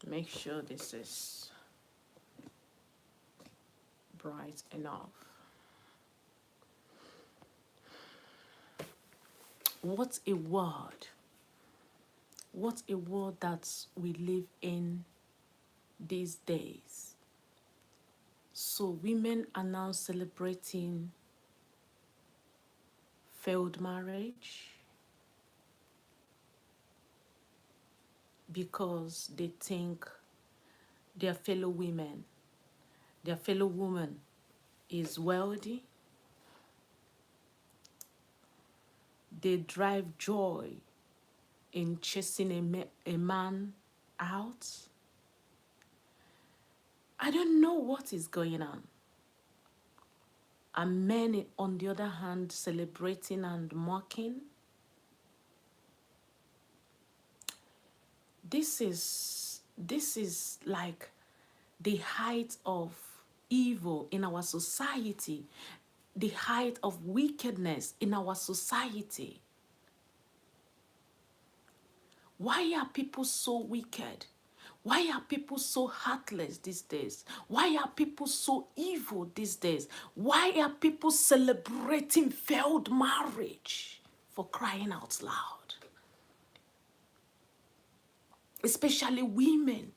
Make sure this is bright enough. What a word. What a world that we live in these days. So women are now celebrating failed marriage because they think their fellow women, their fellow woman is wealthy. They drive joy in chasing a man out. I don't know what is going on. And men, on the other hand, celebrating and mocking. This is like the height of evil in our society, the height of wickedness in our society. Why are people so wicked? Why are people so heartless these days? Why are people so evil these days? Why are people celebrating failed marriage, for crying out loud? Especially women.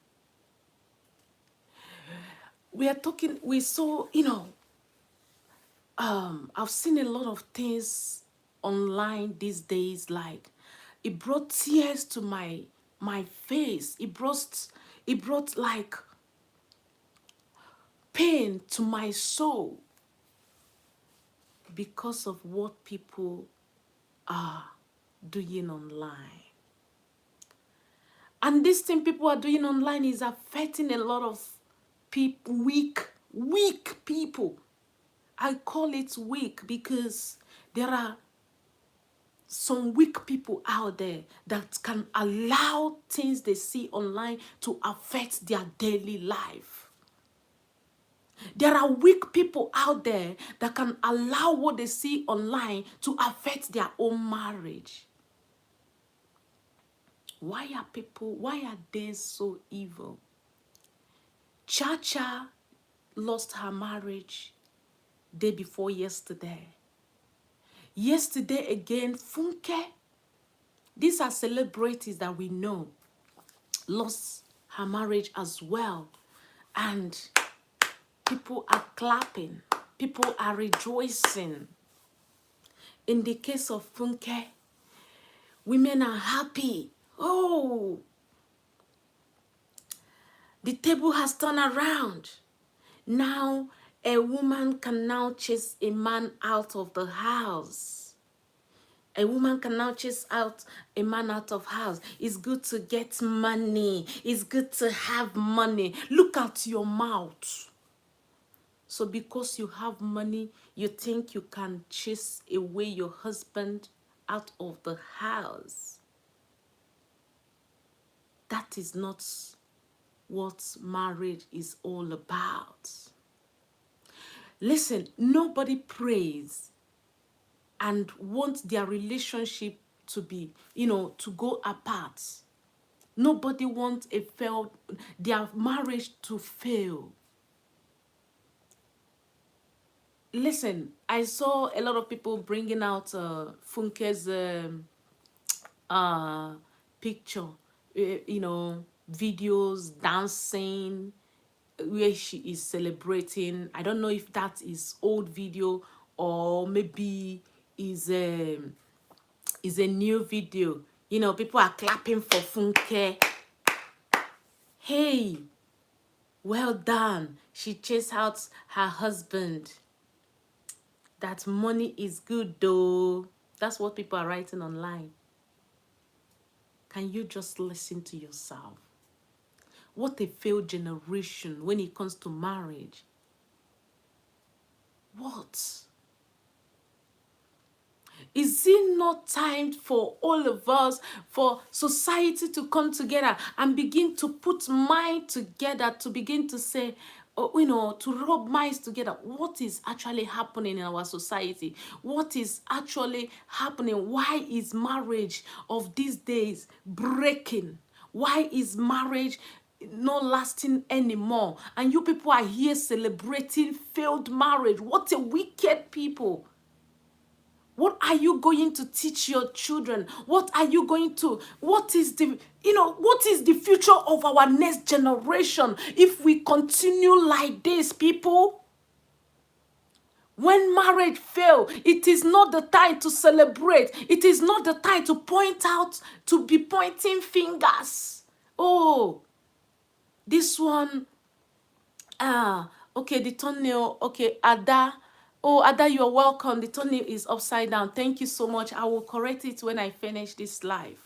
We saw, I've seen a lot of things online these days, like it brought tears to my face. It brought like pain to my soul because of what people are doing online. And this thing people are doing online is affecting a lot of people, weak people. I call it weak because there are some weak people out there that can allow things they see online to affect their daily life. There are weak people out there that can allow what they see online to affect their own marriage. Why are they so evil? Chacha lost her marriage day before yesterday. Yesterday again, Funke, these are celebrities that we know, lost her marriage as well. And people are clapping. People are rejoicing. In the case of Funke, women are happy. Oh, the table has turned around. Now, a woman can now chase a man out of the house. A woman can now chase out a man out of house. It's good to get money. It's good to have money. Look at your mouth. So because you have money, you think you can chase away your husband out of the house. That is not what marriage is all about. Listen, nobody prays and wants their relationship to be, to go apart. Nobody wants their marriage to fail. Listen, I saw a lot of people bringing out Funke's picture, videos, dancing, where she is celebrating. I don't know if that is old video or maybe is a new video. People are clapping for Funke. Hey, well done. She chased out her husband. That money is good though. That's what people are writing online. Can you just listen to yourself? What a failed generation when it comes to marriage. What? Is it not time for all of us, for society to come together and begin to put mind together, to begin to say, to rub minds together? What is actually happening in our society? What is actually happening? Why is marriage of these days breaking? Why is marriage not lasting anymore. And you people are here celebrating failed marriage. What a wicked people. What are you going to teach your children? What are you going to, what is the, what is the future of our next generation if we continue like this, people? When marriage fail, it is not the time to celebrate. It is not the time to point out, to be pointing fingers. Oh, this one, okay, the toenail, okay, Ada. Oh, Ada, you're welcome. The toenail is upside down. Thank you so much. I will correct it when I finish this live.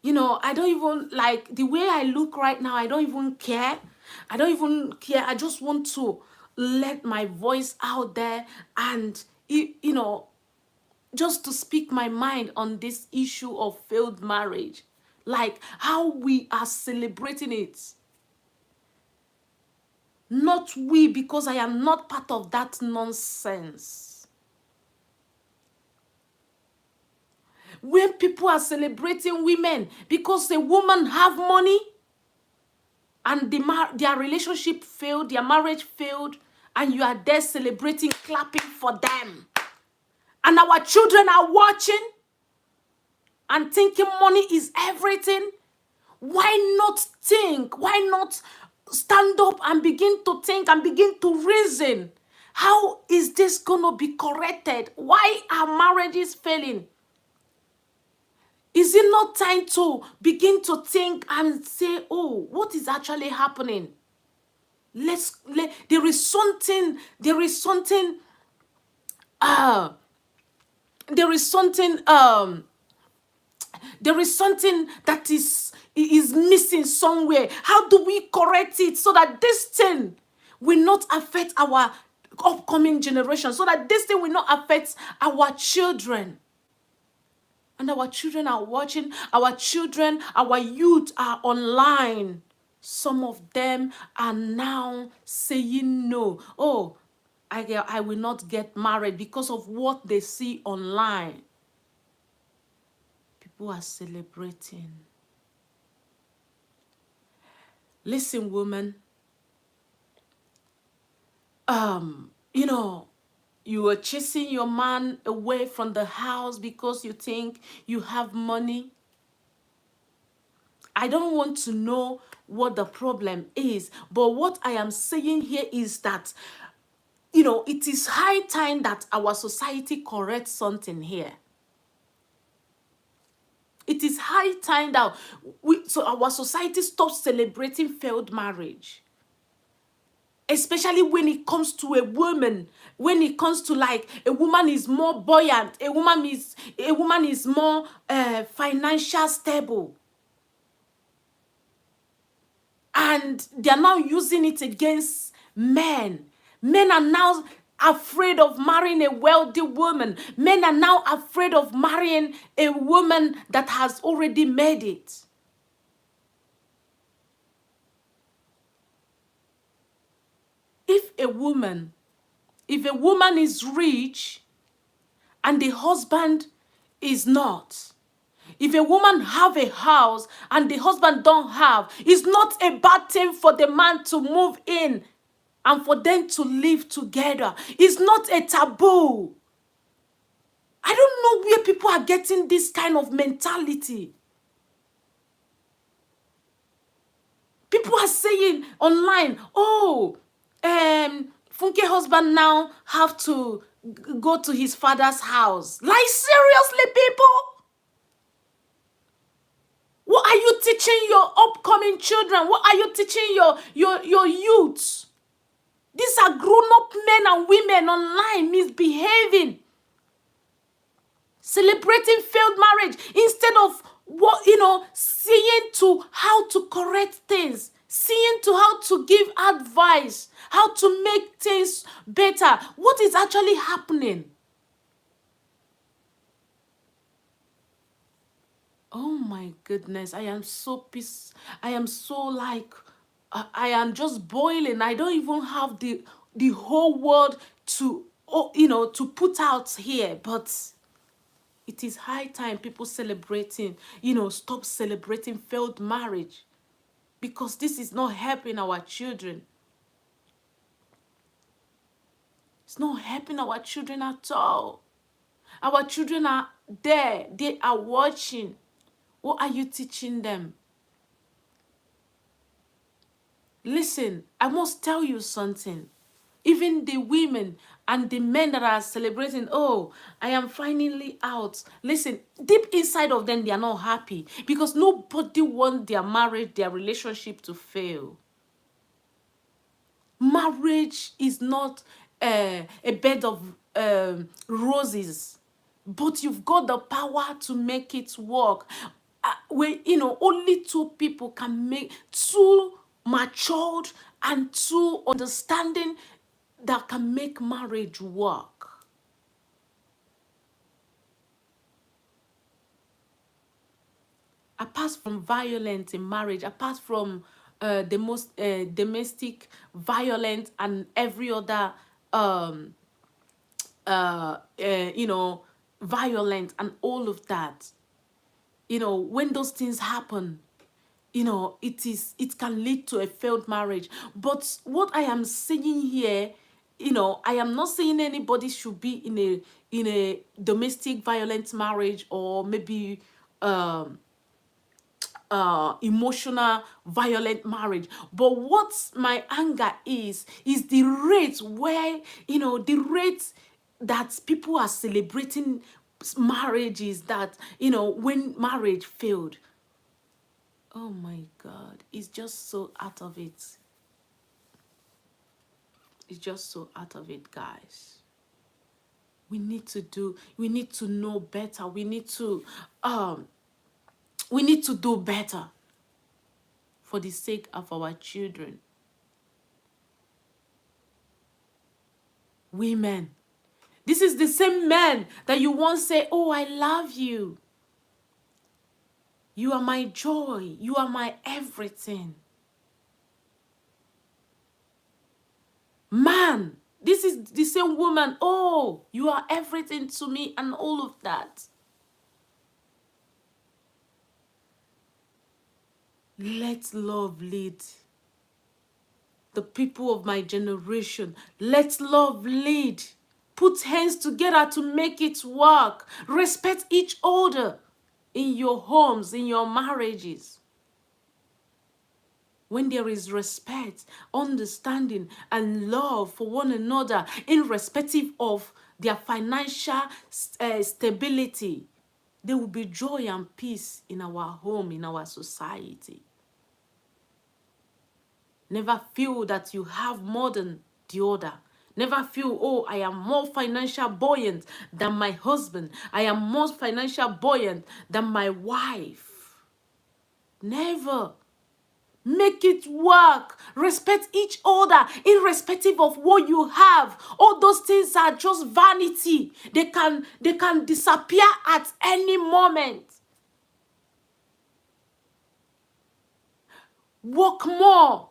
I don't even, like, the way I look right now, I don't even care. I don't even care. I just want to let my voice out there and, just to speak my mind on this issue of failed marriage. Like, how we are celebrating it. Not we, because I am not part of that nonsense. When people are celebrating women because a woman have money and their relationship failed, their marriage failed, and you are there celebrating, clapping for them. And our children are watching and thinking money is everything. Why not think? Why not stand up and begin to think and begin to reason? How is this going to be corrected? Why are marriages failing? Is it not time to begin to think and say, oh, what is actually happening? There is something that is missing somewhere. How do we correct it so that this thing will not affect our upcoming generation, so that this thing will not affect our children? And our children are watching, our youth are online. Some of them are now saying no. Oh, I will not get married because of what they see online. People are celebrating. Listen, woman. You are chasing your man away from the house because you think you have money. I don't want to know what the problem is, but what I am saying here is that, it is high time that our society corrects something here. It is high time that so our society stops celebrating failed marriage. Especially when it comes to a woman, when it comes to, like, a woman is more buoyant, a woman is more financial stable. And they are now using it against men. Men are now afraid of marrying a wealthy woman. Men are now afraid of marrying a woman that has already made it. If a woman is rich and the husband is not, if a woman have a house and the husband don't have, it's not a bad thing for the man to move in and for them to live together. It's not a taboo. I don't know where people are getting this kind of mentality. People are saying online, oh, Funke husband now have to go to his father's house. Like, seriously, people? What are you teaching your upcoming children? What are you teaching your youth? These are grown-up men and women online misbehaving, celebrating failed marriage instead of seeing to how to correct things, seeing to how to give advice, how to make things better. What is actually happening? Oh my goodness, I am so pissed. I am so, like, I am just boiling. I don't even have the whole world to put out here, but it is high time people celebrating, stop celebrating failed marriage. because this is not helping our children. It's not helping our children at all. Our children are there. They are watching. What are you teaching them? Listen, I must tell you something. Even the women and the men that are celebrating, oh, I am finally out. Listen, deep inside of them, they are not happy because nobody wants their marriage, their relationship to fail. Marriage is not a bed of roses, but you've got the power to make it work. Where, only two people can make, two matured and two understanding, that can make marriage work. Apart from violence in marriage, apart from the most domestic violence and every other um, violence and all of that, when those things happen, it can lead to a failed marriage. But what I am saying here, I am not saying anybody should be in a domestic violence marriage, or maybe emotional violent marriage. But what my anger is the rate where, the rate that people are celebrating marriages, that, when marriage failed. Oh my God, it's just so out of it. It's just so out of it, guys. We need to know better. We need to do better for the sake of our children. Women, this is the same man that you once say, oh, I love you. You are my joy. You are my everything. Man, this is the same woman. Oh, you are everything to me, and all of that. Let love lead. The people of my generation, let love lead. Put hands together to make it work. Respect each other in your homes, in your marriages. When there is respect, understanding, and love for one another, irrespective of their financial stability, there will be joy and peace in our home, in our society. Never feel that you have more than the other. Never feel, oh, I am more financial buoyant than my husband. I am more financial buoyant than my wife. Never. Make it work. Respect each other, irrespective of what you have. All those things are just vanity. They can disappear at any moment. Work more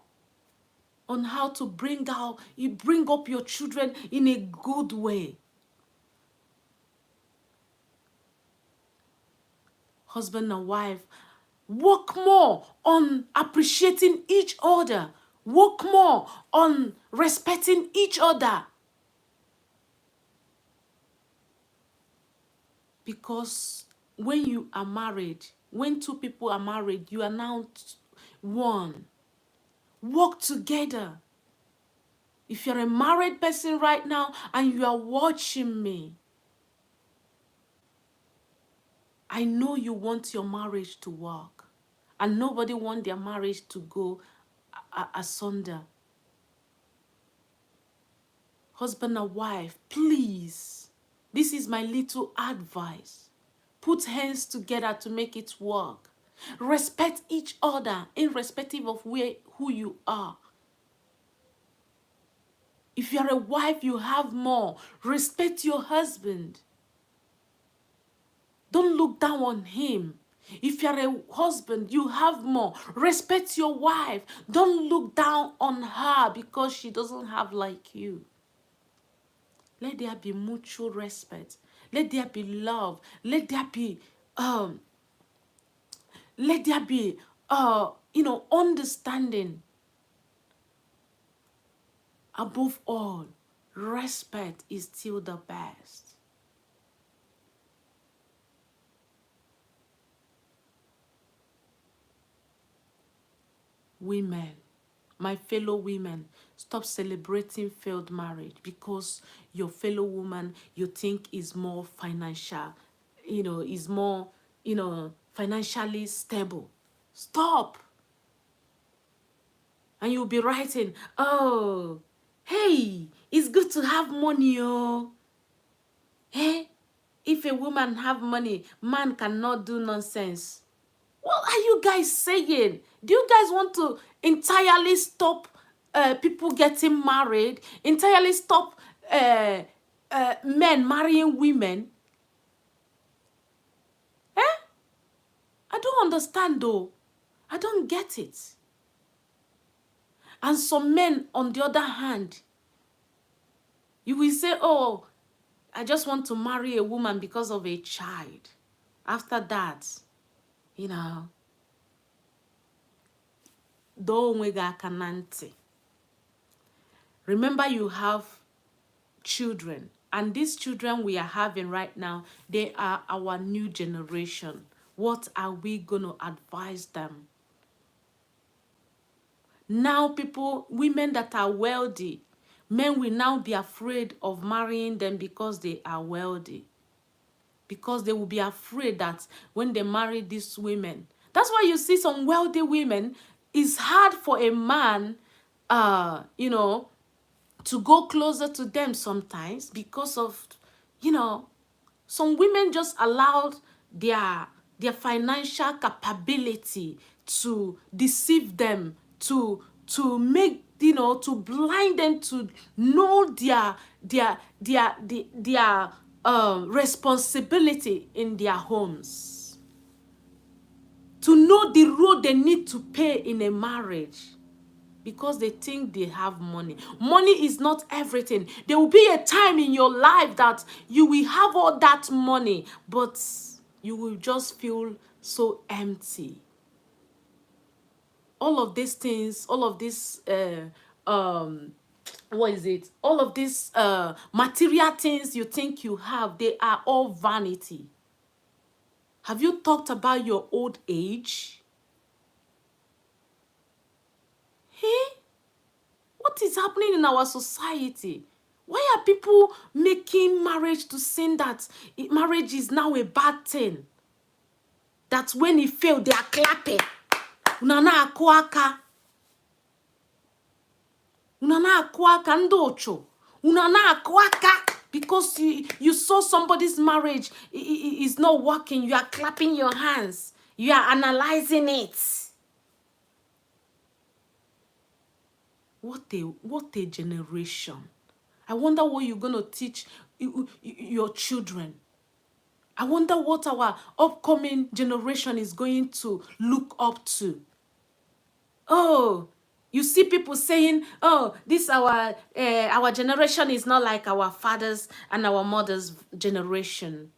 on how to bring up your children in a good way. Husband and wife, work more on appreciating each other. Work more on respecting each other. Because when you are married, when two people are married, you are now one. Work together. If you're a married person right now and you are watching me, I know you want your marriage to work. And nobody wants their marriage to go asunder. Husband and wife, please, this is my little advice. Put hands together to make it work. Respect each other, irrespective of who you are. If you're a wife, you have more. Respect your husband. Don't look down on him. If you're a husband, you have more. Respect your wife. Don't look down on her because she doesn't have like you. Let there be mutual respect. Let there be love. Let there be understanding. Above all, respect is still the best. Women, my fellow women, stop celebrating failed marriage because your fellow woman you think is more financial, is more, financially stable. Stop. And you'll be writing, oh, hey, it's good to have money, oh. Hey, if a woman have money, man cannot do nonsense. What are you guys saying? Do you guys want to entirely stop people getting married? Entirely stop men marrying women? Eh? I don't understand though. I don't get it. And some men, on the other hand, you will say, oh, I just want to marry a woman because of a child. After that, don't onwe gị aka na ntị. Remember, you have children, and these children we are having right now, they are our new generation. What are we going to advise them? Now women that are wealthy, men will now be afraid of marrying them because they are wealthy. Because they will be afraid that when they marry these women, that's why you see some wealthy women, it's hard for a man, to go closer to them sometimes because of, some women just allowed their financial capability to deceive them, to make, to blind them to know their responsibility in their homes, to know the role they need to play in a marriage. Because they think they have money. Money is not everything. There will be a time in your life that you will have all that money, but you will just feel so empty. All of these things, all of this, what is it? All of these material things you think you have, they are all vanity. Have you talked about your old age? Hey? What is happening in our society? Why are people making marriage to think that marriage is now a bad thing? That when it fails, they are clapping. Unana akuaka. Unana akuaka ndocho. Unana akuaka. Because you saw somebody's marriage is not working. You are clapping your hands. You are analyzing it. What a generation. I wonder what you're going to teach your children. I wonder what our upcoming generation is going to look up to. Oh, you see people saying, oh, this our generation is not like our fathers and our mothers' generation.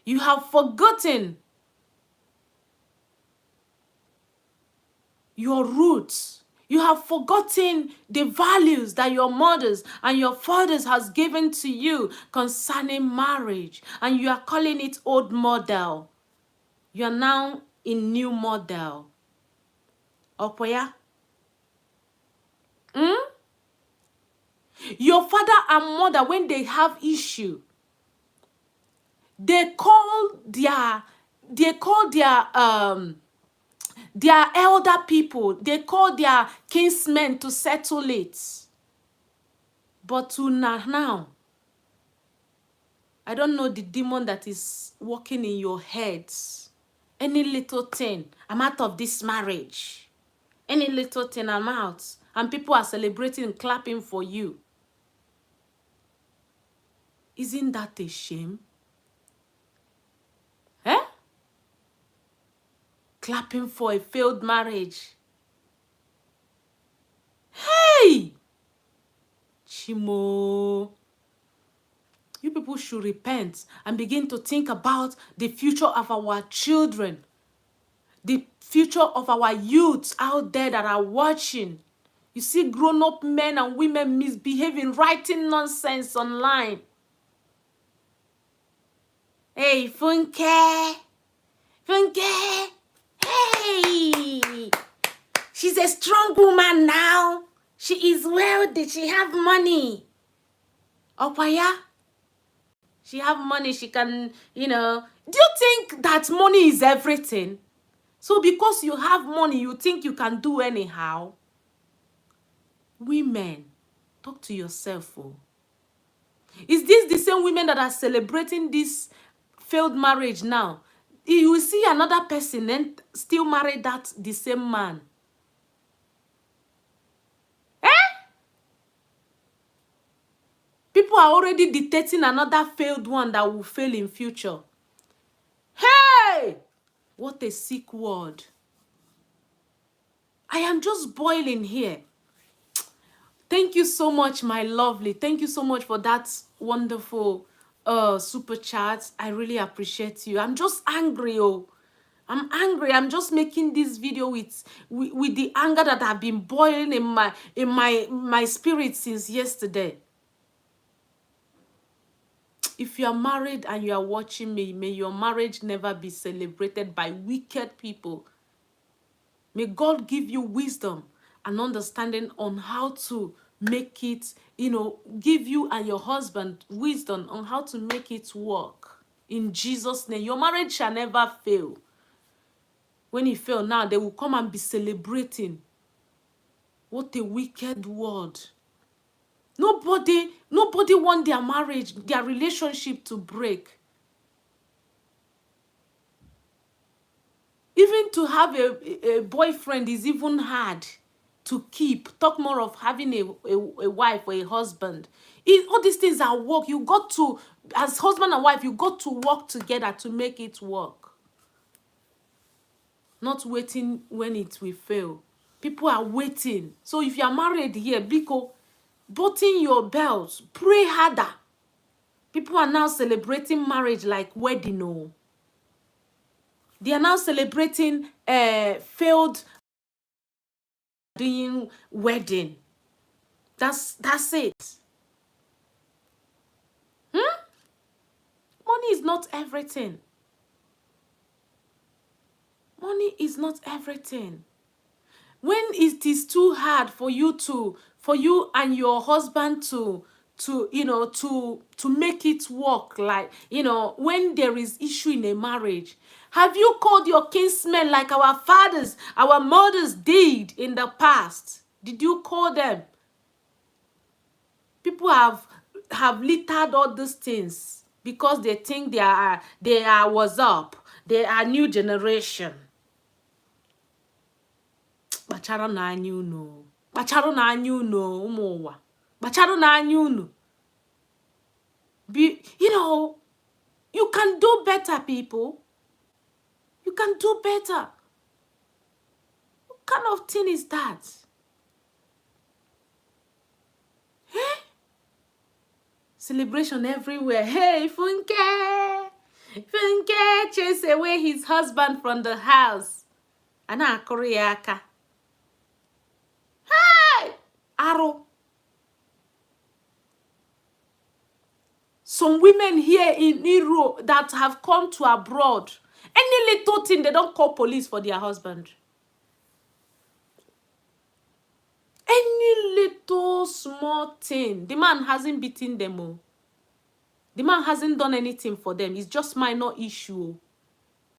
You have forgotten your roots. You have forgotten the values that your mothers and your fathers has given to you concerning marriage. And you are calling it old model. You are now in new model. Opoya? Your father and mother, when they have issue, they call their elder people, they call their kinsmen to settle it. But to now, I don't know the demon that is working in your heads. Any little thing, I'm out of this marriage. Any little thing, I'm out. And people are celebrating and clapping for you. Isn't that a shame? Eh? Clapping for a failed marriage. Hey! Chimo. You people should repent and begin to think about the future of our children. the future of our youths out there that are watching. You see grown-up men and women misbehaving, writing nonsense online. Hey, Funke! Funke! Hey! She's a strong woman now. She is wealthy. She have money. Opaya? She have money. She can, Do you think that money is everything? So because you have money, you think you can do anyhow? Women, talk to yourself. Oh. Is this the same women that are celebrating this failed marriage now? You will see another person and still marry the same man. People are already dictating another failed one that will fail in future. Hey! What a sick word. I am just boiling here. Thank you so much, my lovely. Thank you so much for that wonderful super chat. I really appreciate you. I'm just angry, oh. I'm angry. I'm just making this video with the anger that I've been boiling in my spirit since yesterday. If you are married and you are watching me, may your marriage never be celebrated by wicked people. May God give you wisdom and understanding on how to make it, give you and your husband wisdom on how to make it work. In Jesus' name, your marriage shall never fail. When it fails now, they will come and be celebrating. What a wicked word. Nobody want their marriage, their relationship to break. Even to have a boyfriend is even hard to keep. Talk more of having a wife or a husband. All these things are work. You got to, as husband and wife, you got to work together to make it work. Not waiting when it will fail. People are waiting. So if you are married here, Biko, button your belts, pray harder. People are now celebrating marriage like wedding. Oh. They are now celebrating failed doing wedding. That's it. Money is not everything. Money is not everything. When it is too hard for you and your husband to make it work, like, when there is issue in a marriage, have you called your kinsmen like our fathers, our mothers did in the past? Did you call them? People have littered all these things because they think they are what's up. They are new generation. Kpachara n'anya unu. Kpachara n'anya unu, ụmụ ụwa. Kpachara n'anya unu. You can do better, people. You can do better. What kind of thing is that? Celebration everywhere. Hey, Funke! Funke chase away his husband from the house. Ana akuriaka. Hey! Arrow. Some women here in Europe that have come to abroad, any little thing, they don't call police for their husband. Any little small thing, the man hasn't beaten them all. The man hasn't done anything for them. It's just minor issue.